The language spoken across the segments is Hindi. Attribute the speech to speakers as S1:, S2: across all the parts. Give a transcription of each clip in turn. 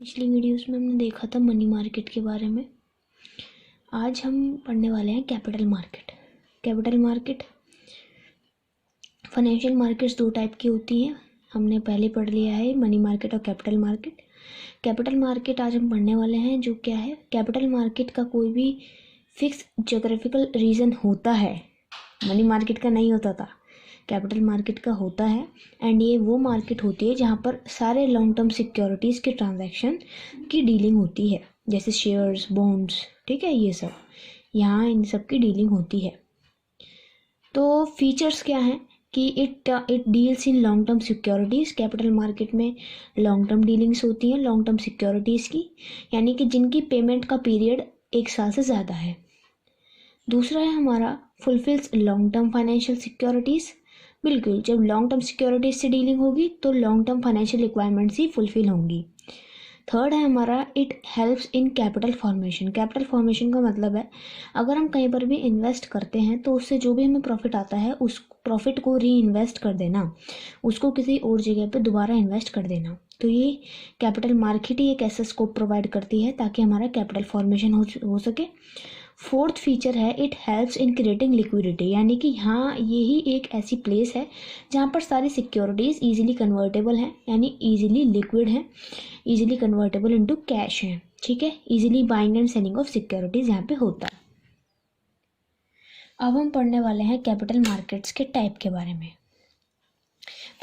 S1: पिछली वीडियोस में हमने देखा था मनी मार्केट के बारे में। आज हम पढ़ने वाले हैं capital market. Capital market, financial markets दो टाइप की होती हैं। हमने पहले पढ़ लिया है मनी मार्केट और कैपिटल मार्केट। कैपिटल मार्केट आज हम पढ़ने वाले हैं, जो क्या है। कैपिटल मार्केट का कोई भी फिक्स ज्योग्राफिकल रीजन होता है, मनी मार्केट का नहीं होता था, कैपिटल मार्केट का होता है। एंड ये वो मार्केट होती है जहाँ पर सारे लॉन्ग टर्म सिक्योरिटीज़ के ट्रांजैक्शन की डीलिंग होती है, जैसे शेयर्स, बॉन्ड्स, ठीक है, ये सब यहाँ इन सब की डीलिंग होती है। तो फीचर्स क्या हैं कि it deals in long term securities. Capital market में लॉन्ग टर्म डीलिंग्स होती हैं लॉन्ग टर्म सिक्योरिटीज़ की, यानी कि जिनकी पेमेंट का पीरियड 1 साल से ज़्यादा है। दूसरा है हमारा fulfils long term financial securities. बिल्कुल, जब लॉन्ग टर्म सिक्योरिटीज से डीलिंग होगी तो लॉन्ग टर्म फाइनेंशियल रिक्वायरमेंट्स ही फुलफिल होंगी। थर्ड है हमारा it helps in capital formation. Capital formation का मतलब है अगर हम कहीं पर भी इन्वेस्ट करते हैं तो उससे जो भी हमें प्रॉफिट आता है उस प्रॉफिट को री इन्वेस्ट कर देना, उसको किसी और जगह पे दोबारा इन्वेस्ट कर देना। तो ये कैपिटल मार्केट ही एक ऐसा स्कोप प्रोवाइड करती है ताकि हमारा कैपिटल फॉर्मेशन हो सके। फोर्थ फीचर है it helps in creating liquidity, यानी कि यहाँ यही एक ऐसी प्लेस है जहाँ पर सारी सिक्योरिटीज़ इजीली कन्वर्टेबल हैं, यानी इजीली लिक्विड हैं, इजीली कन्वर्टेबल इनटू कैश हैं, ठीक है। Easily buying and selling of securities यहाँ पे होता है। अब हम पढ़ने वाले हैं कैपिटल मार्केट्स के टाइप के बारे में।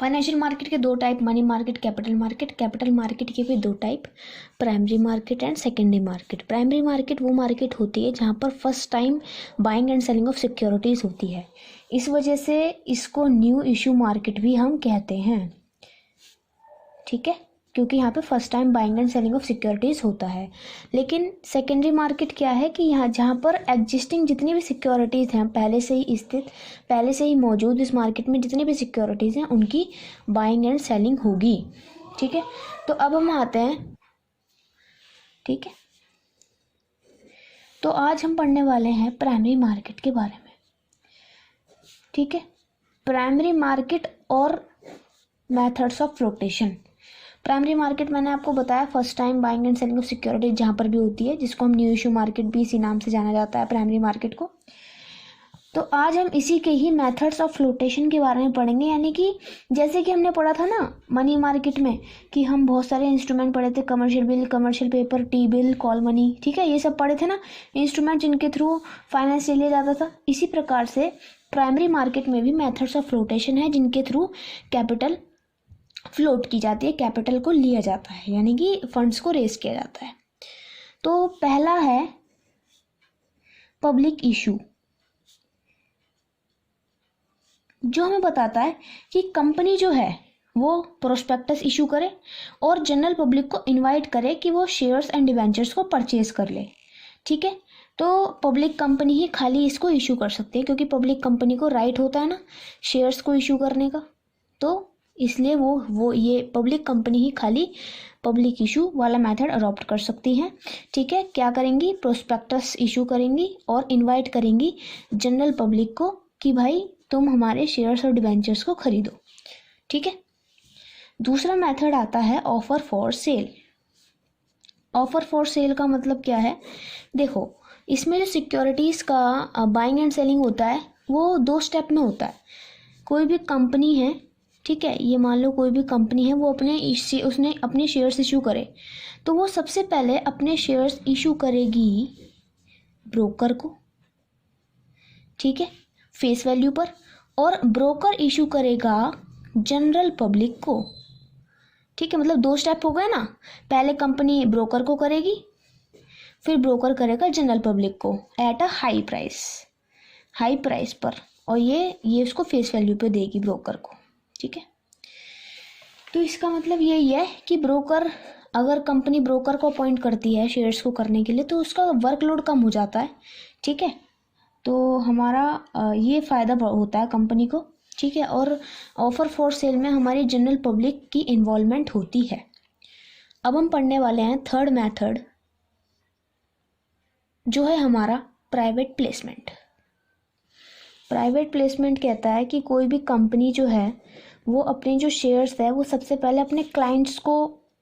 S1: फाइनेंशियल मार्केट के दो type, money market, capital market. Capital market के भी दो type, primary market and secondary market. Primary market वो मार्केट होती है जहाँ पर first time buying and selling of securities होती है, इस वजह से इसको न्यू इशू मार्केट भी हम कहते हैं, ठीक है, क्योंकि यहाँ पे first time buying and selling of securities होता है। लेकिन सेकेंडरी मार्केट क्या है कि यहाँ जहाँ पर एग्जिस्टिंग जितनी भी सिक्योरिटीज़ हैं, पहले से ही मौजूद इस मार्केट में जितनी भी सिक्योरिटीज़ हैं उनकी बाइंग एंड सेलिंग होगी, ठीक है। तो अब हम आते हैं, ठीक है, तो आज हम पढ़ने वाले हैं प्राइमरी मार्केट के बारे में, ठीक है। प्राइमरी मार्केट और methods of flotation. Primary market मैंने आपको बताया first time buying and selling of securities जहाँ पर भी होती है, जिसको हम न्यू इशू मार्केट भी इसी नाम से जाना जाता है, प्राइमरी मार्केट को। तो आज हम इसी के ही मेथड्स ऑफ फ्लोटेशन के बारे में पढ़ेंगे, यानी कि जैसे कि हमने पढ़ा था ना मनी मार्केट में कि हम बहुत सारे इंस्ट्रूमेंट पढ़े थे, commercial bill, commercial paper, T bill, call money, ठीक है, ये सब पढ़े थे ना इंस्ट्रूमेंट जिनके थ्रू फाइनेंस लिया जाता था। इसी प्रकार से प्राइमरी मार्केट में भी मेथड्स ऑफ फ्लोटेशन है जिनके थ्रू कैपिटल फ्लोट की जाती है, कैपिटल को लिया जाता है, यानी कि फंड्स को रेज किया जाता है। तो पहला है पब्लिक इशू, जो हमें बताता है कि कंपनी जो है वो प्रोस्पेक्टस इशू करे और जनरल पब्लिक को इनवाइट करे कि वो शेयर्स एंड डिवेंचर्स को परचेज कर ले, ठीक है। तो पब्लिक कंपनी ही खाली इसको इशू कर सकती है, क्योंकि पब्लिक कंपनी को राइट होता है ना शेयर्स को इशू करने का, तो इसलिए वो ये पब्लिक कंपनी ही खाली पब्लिक इशू वाला मेथड अडॉप्ट कर सकती हैं, ठीक है। क्या करेंगी, प्रोस्पेक्टस इशू करेंगी और इनवाइट करेंगी जनरल पब्लिक को कि भाई तुम हमारे शेयर्स और डिवेंचर्स को खरीदो, ठीक है। दूसरा मेथड आता है offer for sale. Offer for sale का मतलब क्या है, देखो इसमें जो सिक्योरिटीज़ का बाइंग एंड सेलिंग होता है वो 2 स्टेप में होता है। कोई भी कंपनी है, ठीक है, ये मान लो कोई भी कंपनी है, वो उसने अपने शेयर्स इशू करे, तो वो सबसे पहले अपने शेयर्स इशू करेगी ब्रोकर को, ठीक है, फेस वैल्यू पर, और ब्रोकर इशू करेगा जनरल पब्लिक को, ठीक है। मतलब 2 स्टेप हो गए ना, पहले कंपनी ब्रोकर को करेगी, फिर ब्रोकर करेगा जनरल पब्लिक को एट अ हाई प्राइस पर, और ये उसको फेस वैल्यू पे देगी ब्रोकर को, ठीक है। तो इसका मतलब यही है कि ब्रोकर, अगर कंपनी ब्रोकर को अपॉइंट करती है शेयर्स को करने के लिए तो उसका वर्कलोड कम हो जाता है, ठीक है। तो हमारा ये फ़ायदा होता है कंपनी को, ठीक है। और ऑफर फॉर सेल में हमारी जनरल पब्लिक की इन्वॉल्वमेंट होती है। अब हम पढ़ने वाले हैं थर्ड मेथड, जो है हमारा प्राइवेट प्लेसमेंट। प्राइवेट प्लेसमेंट कहता है कि कोई भी कंपनी जो है वो अपने जो शेयर्स है वो सबसे पहले अपने क्लाइंट्स को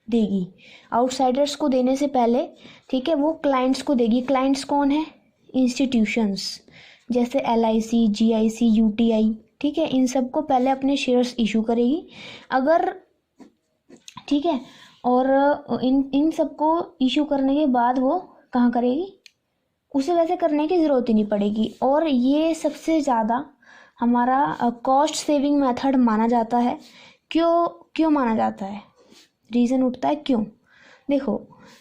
S1: देगी, आउटसाइडर्स को देने से पहले, ठीक है, वो क्लाइंट्स को देगी। क्लाइंट्स कौन है? इंस्टीट्यूशंस जैसे LIC, GIC, UTI, ठीक है, इन सबको पहले अपने शेयर्स इशू करेगी अगर, ठीक है, और इन सबको इशू करने के बाद वो कहाँ करेगी? उसे वैसे करने की ज़रूरत ही नहीं पड़ेगी। और ये सबसे ज़्यादा हमारा कॉस्ट सेविंग मेथड माना जाता है। क्यों माना जाता है? रीज़न उठता है क्यों। देखो,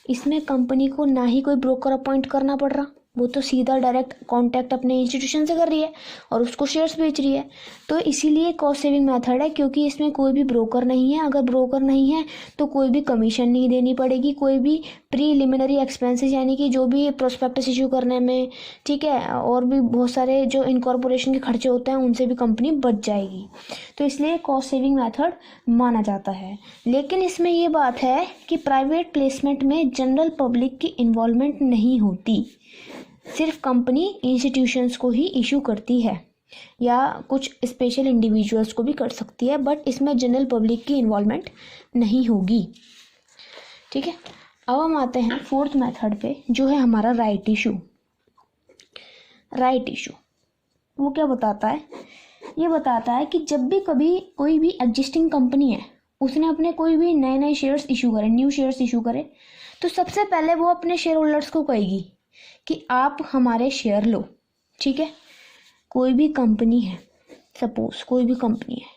S1: इसमें कंपनी को ना ही कोई ब्रोकर अपॉइंट करना पड़ रहा, वो तो सीधा डायरेक्ट कांटेक्ट अपने इंस्टीट्यूशन से कर रही है और उसको शेयर्स बेच रही है। तो इसीलिए कॉस्ट सेविंग मेथड है, क्योंकि इसमें कोई भी ब्रोकर नहीं है। अगर ब्रोकर नहीं है तो कोई भी कमीशन नहीं देनी पड़ेगी, कोई भी प्रीलिमिनरी एक्सपेंसेस यानी कि जो भी प्रोस्पेक्टस इशू करने में, ठीक है, और भी बहुत सारे जो इनकॉर्पोरेशन के खर्चे होते हैं उनसे भी कंपनी बच जाएगी। तो इसलिए कॉस्ट सेविंग मेथड माना जाता है। लेकिन इसमें ये बात है कि प्राइवेट प्लेसमेंट में जनरल पब्लिक की इन्वॉल्वमेंट नहीं होती, सिर्फ कंपनी इंस्टीट्यूशंस को ही इशू करती है या कुछ स्पेशल इंडिविजुअल्स को भी कर सकती है, बट इसमें जनरल पब्लिक की इन्वॉल्वमेंट नहीं होगी। ठीक है, अब हम आते हैं फोर्थ मेथड पे, जो है हमारा राइट इशू। राइट इशू वो क्या बताता है? ये बताता है कि जब भी कभी कोई भी एग्जिस्टिंग कंपनी है, उसने अपने कोई भी नए शेयर्स इशू करे, न्यू शेयर्स इशू करे, तो सबसे पहले वो अपने शेयर होल्डर्स को कहेगी कि आप हमारे शेयर लो। ठीक है, कोई भी कंपनी है, सपोज कोई भी कंपनी है,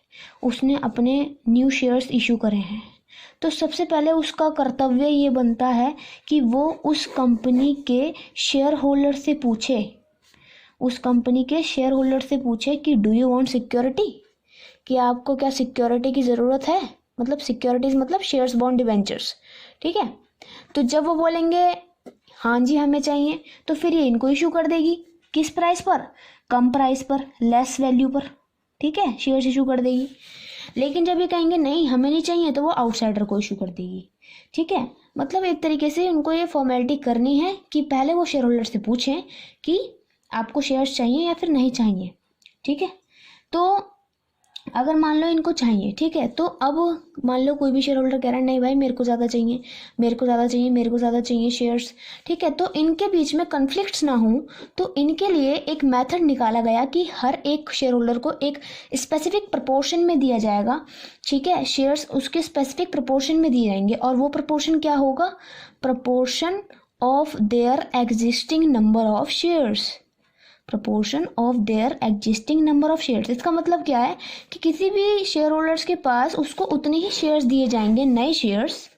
S1: उसने अपने न्यू शेयर्स इशू करे हैं, तो सबसे पहले उसका कर्तव्य ये बनता है कि वो उस कंपनी के शेयर होल्डर से पूछे, उस कंपनी के शेयर होल्डर से पूछे कि डू यू वांट सिक्योरिटी, कि आपको क्या सिक्योरिटी की ज़रूरत है, मतलब सिक्योरिटीज मतलब शेयर्स, बॉन्ड, डिबेंचर्स। ठीक है, तो जब वो बोलेंगे हाँ जी हमें चाहिए, तो फिर ये इनको इशू कर देगी। किस प्राइस पर? कम प्राइस पर, लेस वैल्यू पर। ठीक है, शेयर्स इशू कर देगी। लेकिन जब ये कहेंगे नहीं हमें नहीं चाहिए, तो वो आउटसाइडर को इशू कर देगी। ठीक है, मतलब एक तरीके से उनको ये फॉर्मेलिटी करनी है कि पहले वो शेयर होल्डर से पूछें कि आपको शेयर्स चाहिए या फिर नहीं चाहिए। ठीक है, तो अगर मान लो इनको चाहिए, ठीक है, तो अब मान लो कोई भी शेयर होल्डर कह रहा है नहीं भाई मेरे को ज़्यादा चाहिए, मेरे को ज़्यादा चाहिए, मेरे को ज़्यादा चाहिए शेयर्स। ठीक है, तो इनके बीच में कन्फ्लिक्ट्स ना हो, तो इनके लिए एक मेथड निकाला गया कि हर एक शेयर होल्डर को एक स्पेसिफिक प्रपोर्शन में दिया जाएगा। ठीक है, शेयर्स उसके स्पेसिफिक प्रपोर्शन में दिए जाएंगे, और वो प्रपोर्शन क्या होगा? Proportion of their existing number of shares. Proportion of their existing number of shares. इसका मतलब क्या है कि किसी भी शेयर होल्डर्स के पास उसको उतने ही शेयर्स दिए जाएंगे, नए शेयर्स,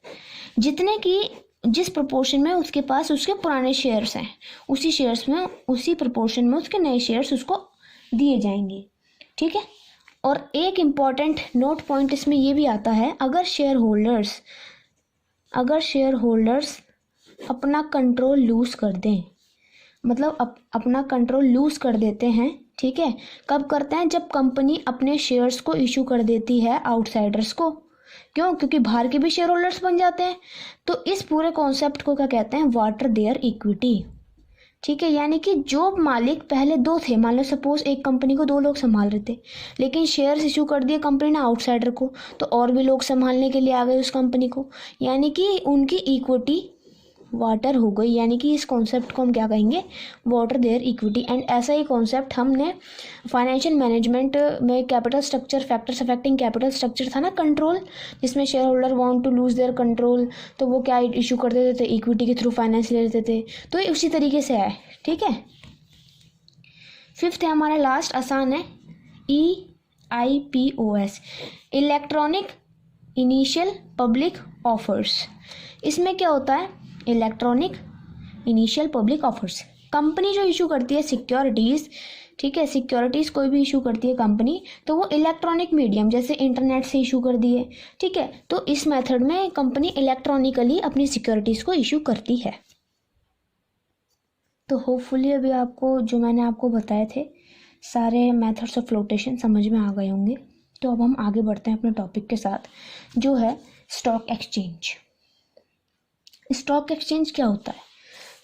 S1: जितने की जिस प्रपोर्शन में उसके पास उसके पुराने शेयर्स हैं, उसी शेयर्स में, उसी प्रपोर्शन में उसके नए शेयर्स उसको दिए जाएंगे। ठीक है, और एक इम्पॉर्टेंट नोट पॉइंट इसमें यह भी आता है, अगर शेयर होल्डर्स अपना कंट्रोल लूज कर दें, मतलब अपना कंट्रोल लूज कर देते हैं। ठीक है, कब करते हैं? जब कंपनी अपने शेयर्स को इशू कर देती है आउटसाइडर्स को। क्यों? क्योंकि बाहर के भी शेयर होल्डर्स बन जाते हैं। तो इस पूरे कॉन्सेप्ट को क्या कहते हैं? Water their equity. ठीक है, यानी कि जो मालिक पहले दो थे, मान लो सपोज एक कंपनी को दो लोग संभाल रहे थे, लेकिन शेयर्स इशू कर दिए कंपनी ने आउटसाइडर को, तो और भी लोग संभालने के लिए आ गए उस कंपनी को, यानी कि उनकी इक्विटी वाटर हो गई। यानी कि इस कॉन्सेप्ट को हम क्या कहेंगे? Water there equity. एंड ऐसा ही कॉन्सेप्ट हमने फाइनेंशियल मैनेजमेंट में capital structure, factors affecting capital structure था ना, कंट्रोल, जिसमें shareholder want to lose their control, तो वो क्या इशू कर देते थे? इक्विटी के थ्रू फाइनेंस ले लेते थे। तो ये उसी तरीके से है। ठीक है, फिफ्थ है हमारा लास्ट, आसान है, EIPOS, electronic initial public offers. इसमें क्या होता है? Electronic initial public offers, company जो इशू करती है सिक्योरिटीज़, ठीक है, सिक्योरिटीज़ कोई भी इशू करती है कंपनी, तो वो इलेक्ट्रॉनिक मीडियम जैसे इंटरनेट से इशू कर दिए। ठीक है, तो इस मेथड में कंपनी इलेक्ट्रॉनिकली अपनी सिक्योरिटीज़ को इशू करती है। तो होपफुली अभी आपको जो मैंने आपको बताए थे सारे मेथड्स ऑफ फ्लोटेशन समझ में आ गए होंगे। तो अब हम आगे बढ़ते हैं अपने टॉपिक के साथ, जो है स्टॉक एक्सचेंज। स्टॉक एक्सचेंज क्या होता है?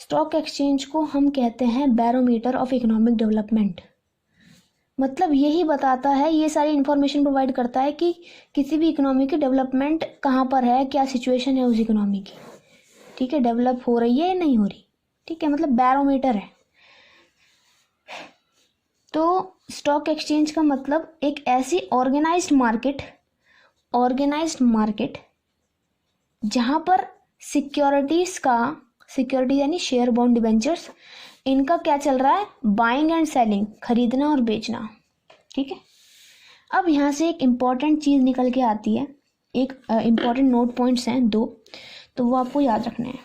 S1: स्टॉक एक्सचेंज को हम कहते हैं बैरोमीटर ऑफ इकोनॉमिक डेवलपमेंट। मतलब यही बताता है, ये सारी इन्फॉर्मेशन प्रोवाइड करता है कि किसी भी इकोनॉमी की डेवलपमेंट कहाँ पर है, क्या सिचुएशन है उस इकोनॉमी की, ठीक है, डेवलप हो रही है या नहीं हो रही, ठीक है, मतलब बैरोमीटर है। तो स्टॉक एक्सचेंज का मतलब एक ऐसी ऑर्गेनाइज्ड मार्केट जहाँ पर सिक्योरिटी यानी शेयर, बॉन्ड, डिबेंचर्स, इनका क्या चल रहा है, बाइंग एंड सेलिंग, खरीदना और बेचना, ठीक है। अब यहाँ से एक इम्पॉर्टेंट चीज़ निकल के आती है, एक इम्पॉर्टेंट नोट पॉइंट्स हैं 2, तो वो आपको याद रखने हैं।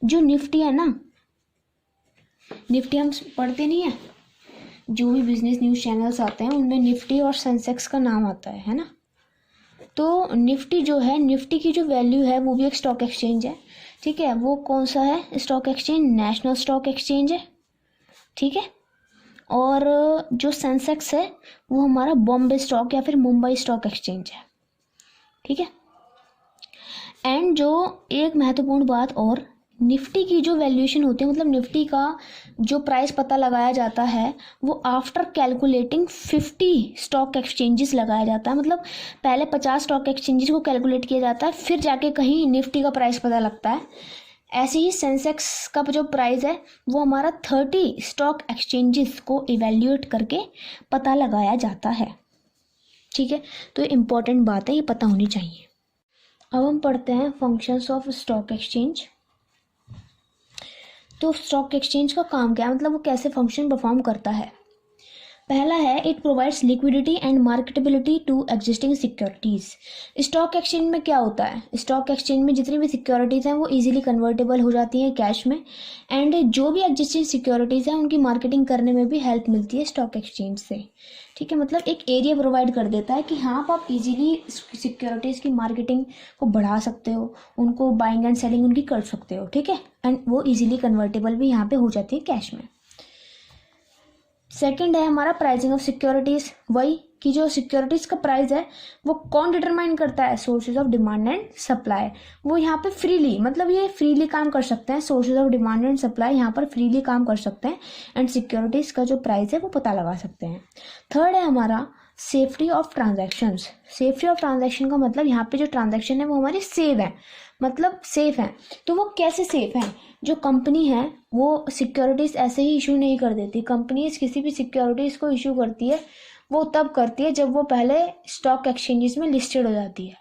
S1: जो निफ्टी है ना, निफ्टी हम पढ़ते नहीं है, जो भी बिजनेस न्यूज़ चैनल्स आते हैं उनमें निफ्टी और सेंसेक्स का नाम आता है ना। तो निफ्टी जो है, निफ्टी की जो वैल्यू है वो भी एक स्टॉक एक्सचेंज है, ठीक है। वो कौन सा है stock exchange, national stock exchange है, ठीक है। और जो सेंसेक्स है वो हमारा बॉम्बे स्टॉक या फिर मुंबई स्टॉक एक्सचेंज है, ठीक है। एंड जो एक महत्वपूर्ण बात और, निफ्टी की जो वैल्यूएशन होती है, मतलब निफ्टी का जो प्राइस पता लगाया जाता है वो आफ्टर कैलकुलेटिंग 50 स्टॉक एक्सचेंजेस लगाया जाता है। मतलब पहले 50 स्टॉक एक्सचेंजेस को कैलकुलेट किया जाता है, फिर जाके कहीं निफ्टी का प्राइस पता लगता है। ऐसे ही सेंसेक्स का जो प्राइस है वो हमारा 30 स्टॉक एक्सचेंजेस को इवेल्यूएट करके पता लगाया जाता है, ठीक है। तो ये इम्पोर्टेंट बात है, ये पता होनी चाहिए। अब हम पढ़ते हैं फंक्शंस ऑफ स्टॉक एक्सचेंज। तो स्टॉक एक्सचेंज का काम क्या है, मतलब वो कैसे फंक्शन परफॉर्म करता है। पहला है, it provides liquidity and marketability to existing securities. Stock exchange में क्या होता है, स्टॉक एक्सचेंज में जितनी भी सिक्योरिटीज़ हैं वो इजीली कन्वर्टेबल हो जाती हैं कैश में, एंड जो भी एग्जिस्टिंग सिक्योरिटीज़ हैं उनकी मार्केटिंग करने में भी हेल्प मिलती है स्टॉक एक्सचेंज से, ठीक है। मतलब एक एरिया प्रोवाइड कर देता है कि हाँ आप इजीली सिक्योरिटीज़ की मार्केटिंग को बढ़ा सकते हो, उनको बाइंग एंड सेलिंग उनकी कर सकते हो, ठीक है। एंड वो इजीली कन्वर्टेबल भी यहाँ पे हो जाती है कैश में। सेकंड है हमारा प्राइसिंग ऑफ सिक्योरिटीज़। वही कि जो सिक्योरिटीज़ का प्राइस है वो कौन डिटरमाइन करता है, sources of demand and supply. वो यहाँ पे फ्रीली, मतलब ये फ्रीली काम कर सकते हैं, sources of demand and supply यहाँ पर फ्रीली काम कर सकते हैं, एंड सिक्योरिटीज़ का जो प्राइस है वो पता लगा सकते हैं। थर्ड है हमारा safety of transactions. Safety of transaction का मतलब यहाँ पे जो ट्रांजैक्शन है वो हमारी सेफ है, मतलब सेफ है। तो वो कैसे सेफ है, जो कंपनी है वो सिक्योरिटीज़ ऐसे ही इशू नहीं कर देती। कंपनीज किसी भी सिक्योरिटीज़ को इशू करती है वो तब करती है जब वो पहले स्टॉक एक्सचेंजेस में लिस्टेड हो जाती है,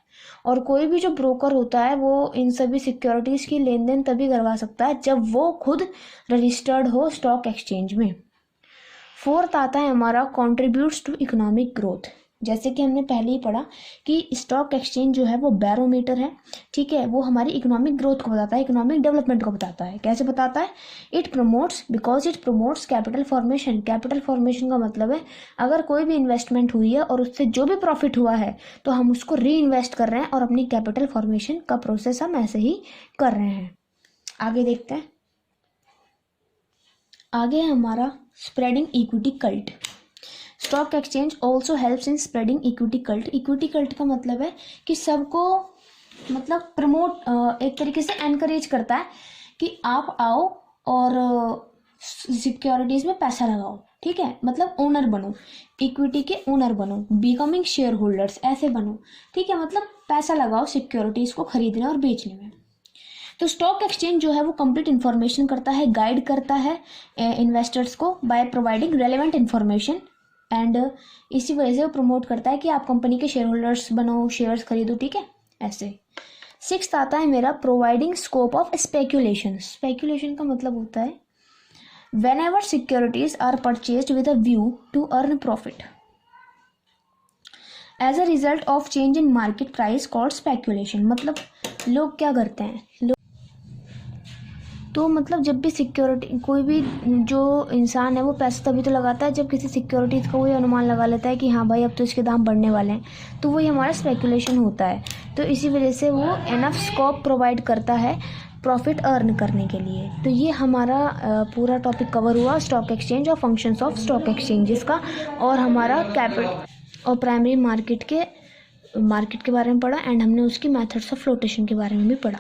S1: और कोई भी जो ब्रोकर होता है वो इन सभी सिक्योरिटीज़ की लेन देन तभी करवा सकता है जब वो खुद रजिस्टर्ड हो स्टॉक एक्सचेंज में। फोर्थ आता है हमारा कॉन्ट्रीब्यूट्स टू इकोनॉमिक ग्रोथ। जैसे कि हमने पहले ही पढ़ा कि स्टॉक एक्सचेंज जो है वो बैरोमीटर है, ठीक है। वो हमारी इकोनॉमिक ग्रोथ को बताता है, इकोनॉमिक डेवलपमेंट को बताता है। कैसे बताता है, it promotes, because it promotes capital formation. Capital formation का मतलब है अगर कोई भी इन्वेस्टमेंट हुई है और उससे जो भी प्रॉफिट हुआ है तो हम उसको री इन्वेस्ट कर रहे हैं, और अपनी कैपिटल फॉर्मेशन का प्रोसेस हम ऐसे ही कर रहे हैं। आगे देखते हैं, आगे है हमारा spreading equity cult. Stock exchange also helps in spreading equity cult. Equity cult का मतलब है कि सबको, मतलब प्रमोट, एक तरीके से एनकरेज करता है कि आप आओ और सिक्योरिटीज़ में पैसा लगाओ, ठीक है। मतलब ओनर बनो, इक्विटी के ओनर बनो, बिकमिंग शेयर होल्डर्स, ऐसे बनो, ठीक है। मतलब पैसा लगाओ सिक्योरिटीज़ को खरीदने और बेचने में। तो स्टॉक एक्सचेंज जो है वो कंप्लीट इन्फॉर्मेशन करता है, गाइड करता है इन्वेस्टर्स को by providing relevant information, and इसी वजह से वो प्रमोट करता है कि आप कंपनी के शेयर होल्डर्स बनो, शेयर्स खरीदो, ठीक है, ऐसे। सिक्स्थ आता है मेरा providing scope of speculation. Speculation का मतलब होता है whenever securities are purchased with a view to earn profit as a result of change in market price called speculation. मतलब लोग क्या करते हैं, तो मतलब जब भी सिक्योरिटी, कोई भी जो इंसान है वो पैसा तभी तो लगाता है जब किसी सिक्योरिटीज़ का वो ये अनुमान लगा लेता है कि हाँ भाई अब तो इसके दाम बढ़ने वाले हैं, तो वही हमारा स्पेकुलेशन होता है। तो इसी वजह से वो एनफ स्कोप प्रोवाइड करता है प्रॉफिट अर्न करने के लिए। तो ये हमारा पूरा टॉपिक कवर हुआ स्टॉक एक्सचेंज और फंक्शंस ऑफ स्टॉक एक्सचेंजेस का, और हमारा कैपिटल और प्राइमरी मार्केट के बारे में पढ़ा, एंड हमने उसकी मेथड्स ऑफ फ्लोटेशन के बारे में भी पढ़ा।